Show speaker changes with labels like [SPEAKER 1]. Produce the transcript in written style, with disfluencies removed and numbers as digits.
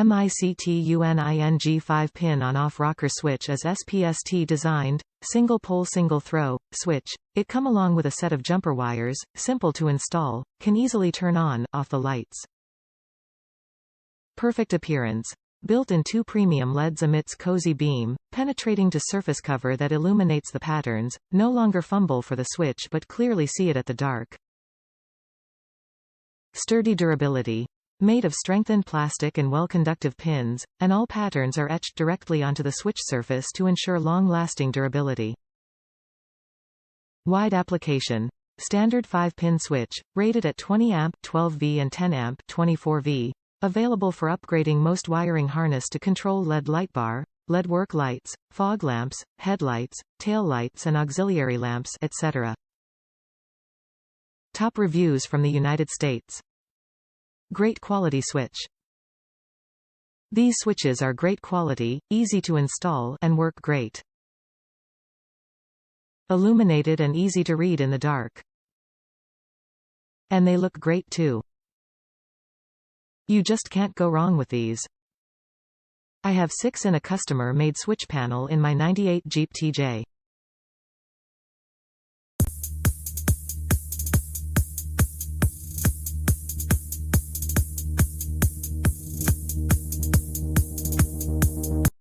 [SPEAKER 1] MICTUNING 5Pin on-off rocker switch is SPST designed, single-pole single-throw, switch. It come along with a set of jumper wires, simple to install, can easily turn on, off the lights. Perfect appearance. Built in 2 premium LEDs emits cozy beam, penetrating to surface cover that illuminates the patterns, no longer fumble for the switch but clearly see it at the dark. Sturdy durability. Made of strengthened plastic and well-conductive pins, and all patterns are etched directly onto the switch surface to ensure long-lasting durability. Wide application. Standard 5-pin switch, rated at 20A 12V and 10A 24V, available for upgrading most wiring harness to control LED light bar, LED work lights, fog lamps, headlights, tail lights and auxiliary lamps, etc. Top reviews from the United States. Great quality switch. These switches are great quality, easy to install, and work great. Illuminated and easy to read in the dark. And they look great too. You just can't go wrong with these. I have 6 in a customer-made switch panel in my '98 Jeep TJ.